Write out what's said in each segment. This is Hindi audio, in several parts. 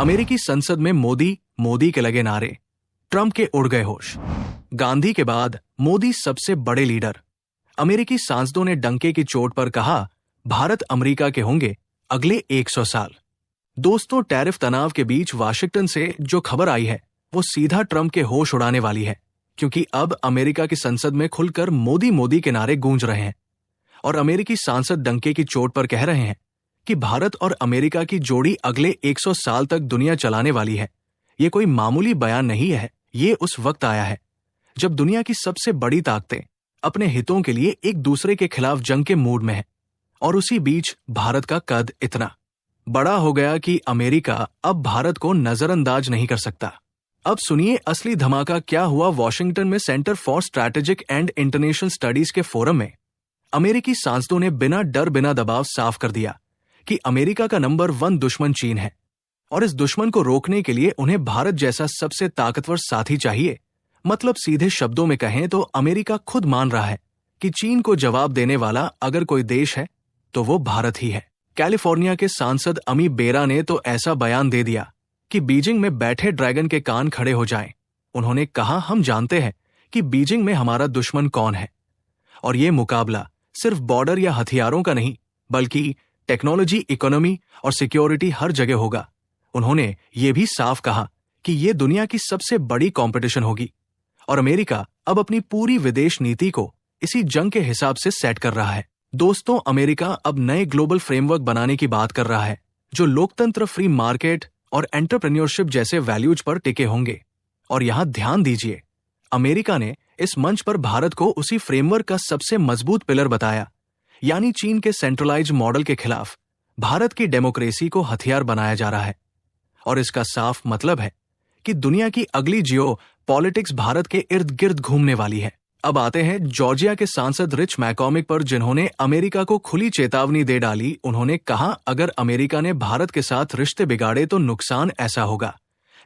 अमेरिकी संसद में मोदी मोदी के लगे नारे, ट्रंप के उड़ गए होश। गांधी के बाद मोदी सबसे बड़े लीडर। अमेरिकी सांसदों ने डंके की चोट पर कहा, भारत अमेरिका के होंगे अगले 100 साल। दोस्तों, टैरिफ तनाव के बीच वाशिंगटन से जो खबर आई है वो सीधा ट्रंप के होश उड़ाने वाली है, क्योंकि अब अमेरिका की संसद में खुलकर मोदी मोदी के नारे गूंज रहे हैं और अमेरिकी सांसद डंके की चोट पर कह रहे हैं कि भारत और अमेरिका की जोड़ी अगले 100 साल तक दुनिया चलाने वाली है। ये कोई मामूली बयान नहीं है, ये उस वक्त आया है जब दुनिया की सबसे बड़ी ताकतें अपने हितों के लिए एक दूसरे के खिलाफ जंग के मूड में है। और उसी बीच भारत का कद इतना बड़ा हो गया कि अमेरिका अब भारत को नजरअंदाज नहीं कर सकता। अब सुनिए असली धमाका क्या हुआ वॉशिंगटन में centre for strategic and international studies के फोरम में। अमेरिकी सांसदों ने बिना डर बिना दबाव साफ कर दिया कि अमेरिका का नंबर 1 दुश्मन चीन है और इस दुश्मन को रोकने के लिए उन्हें भारत जैसा सबसे ताकतवर साथी चाहिए। मतलब सीधे शब्दों में कहें तो अमेरिका खुद मान रहा है कि चीन को जवाब देने वाला अगर कोई देश है तो वो भारत ही है। कैलिफोर्निया के सांसद अमी बेरा ने तो ऐसा बयान दे दिया कि बीजिंग में बैठे ड्रैगन के कान खड़े हो जाएं। उन्होंने कहा, हम जानते हैं कि बीजिंग में हमारा दुश्मन कौन है और ये मुकाबला सिर्फ बॉर्डर या हथियारों का नहीं बल्कि टेक्नोलॉजी, इकोनॉमी और सिक्योरिटी हर जगह होगा। उन्होंने ये भी साफ कहा कि ये दुनिया की सबसे बड़ी कंपटीशन होगी और अमेरिका अब अपनी पूरी विदेश नीति को इसी जंग के हिसाब से सेट कर रहा है। दोस्तों, अमेरिका अब नए ग्लोबल फ्रेमवर्क बनाने की बात कर रहा है जो लोकतंत्र, फ्री मार्केट और एंटरप्रेन्योरशिप जैसे वैल्यूज पर टिके होंगे। और यहां ध्यान दीजिए, अमेरिका ने इस मंच पर भारत को उसी फ्रेमवर्क का सबसे मजबूत पिलर बताया, यानी चीन के सेंट्रलाइज्ड मॉडल के खिलाफ भारत की डेमोक्रेसी को हथियार बनाया जा रहा है। और इसका साफ मतलब है कि दुनिया की अगली जियो पॉलिटिक्स भारत के इर्द गिर्द घूमने वाली है। अब आते हैं जॉर्जिया के सांसद रिच मैकॉर्मिक पर, जिन्होंने अमेरिका को खुली चेतावनी दे डाली। उन्होंने कहा, अगर अमेरिका ने भारत के साथ रिश्ते बिगाड़े तो नुकसान ऐसा होगा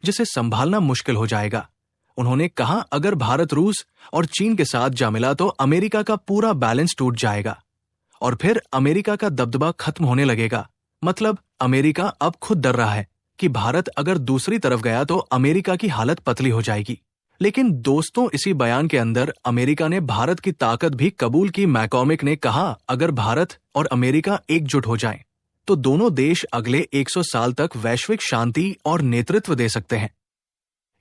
जिसे संभालना मुश्किल हो जाएगा। उन्होंने कहा, अगर भारत रूस और चीन के साथ जा मिला तो अमेरिका का पूरा बैलेंस टूट जाएगा और फिर अमेरिका का दबदबा खत्म होने लगेगा। मतलब अमेरिका अब खुद डर रहा है कि भारत अगर दूसरी तरफ गया तो अमेरिका की हालत पतली हो जाएगी। लेकिन दोस्तों, इसी बयान के अंदर अमेरिका ने भारत की ताकत भी कबूल की। मैकॉर्मिक ने कहा, अगर भारत और अमेरिका एकजुट हो जाएं, तो दोनों देश अगले 100 साल तक वैश्विक शांति और नेतृत्व दे सकते हैं।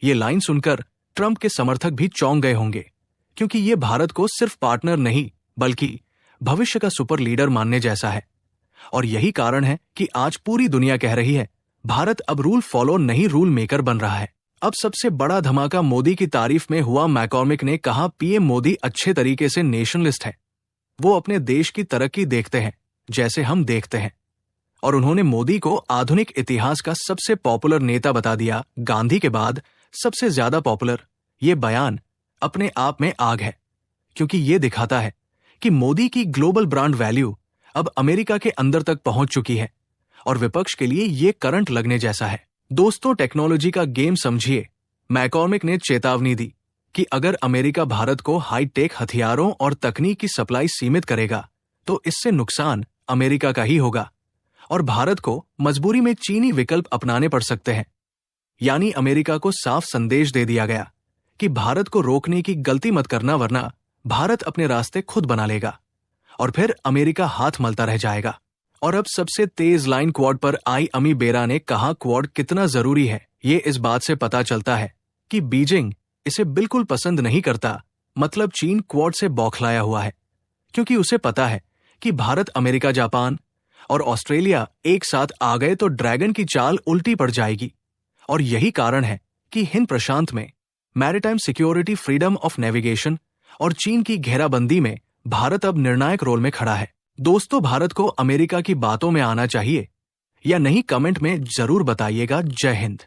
ये लाइन सुनकर ट्रंप के समर्थक भी चौंक गए होंगे, क्योंकि ये भारत को सिर्फ पार्टनर नहीं बल्कि भविष्य का सुपर लीडर मानने जैसा है। और यही कारण है कि आज पूरी दुनिया कह रही है, भारत अब रूल फॉलो नहीं रूल मेकर बन रहा है। अब सबसे बड़ा धमाका मोदी की तारीफ में हुआ। मैकॉर्मिक ने कहा, पीएम मोदी अच्छे तरीके से नेशनलिस्ट है। वो अपने देश की तरक्की देखते हैं जैसे हम देखते हैं। और उन्होंने मोदी को आधुनिक इतिहास का सबसे पॉपुलर नेता बता दिया। गांधी के बाद सबसे ज्यादा पॉपुलर। ये बयान अपने आप में आग है, क्योंकि ये दिखाता है कि मोदी की ग्लोबल ब्रांड वैल्यू अब अमेरिका के अंदर तक पहुंच चुकी है और विपक्ष के लिए ये करंट लगने जैसा है। दोस्तों, टेक्नोलॉजी का गेम समझिए। मैकॉर्मिक ने चेतावनी दी कि अगर अमेरिका भारत को हाईटेक हथियारों और तकनीक की सप्लाई सीमित करेगा तो इससे नुकसान अमेरिका का ही होगा और भारत को मजबूरी में चीनी विकल्प अपनाने पड़ सकते हैं। यानी अमेरिका को साफ संदेश दे दिया गया कि भारत को रोकने की गलती मत करना, वरना भारत अपने रास्ते खुद बना लेगा और फिर अमेरिका हाथ मलता रह जाएगा। और अब सबसे तेज लाइन क्वाड पर आई। अमी बेरा ने कहा, क्वाड कितना जरूरी है ये इस बात से पता चलता है कि बीजिंग इसे बिल्कुल पसंद नहीं करता। मतलब चीन क्वाड से बौखलाया हुआ है, क्योंकि उसे पता है कि भारत, अमेरिका, जापान और ऑस्ट्रेलिया एक साथ आ गए तो ड्रैगन की चाल उल्टी पड़ जाएगी। और यही कारण है कि हिंद प्रशांत में maritime security, freedom of navigation और चीन की घेराबंदी में भारत अब निर्णायक रोल में खड़ा है। दोस्तों, भारत को अमेरिका की बातों में आना चाहिए या नहीं, कमेंट में जरूर बताइएगा। जय हिंद।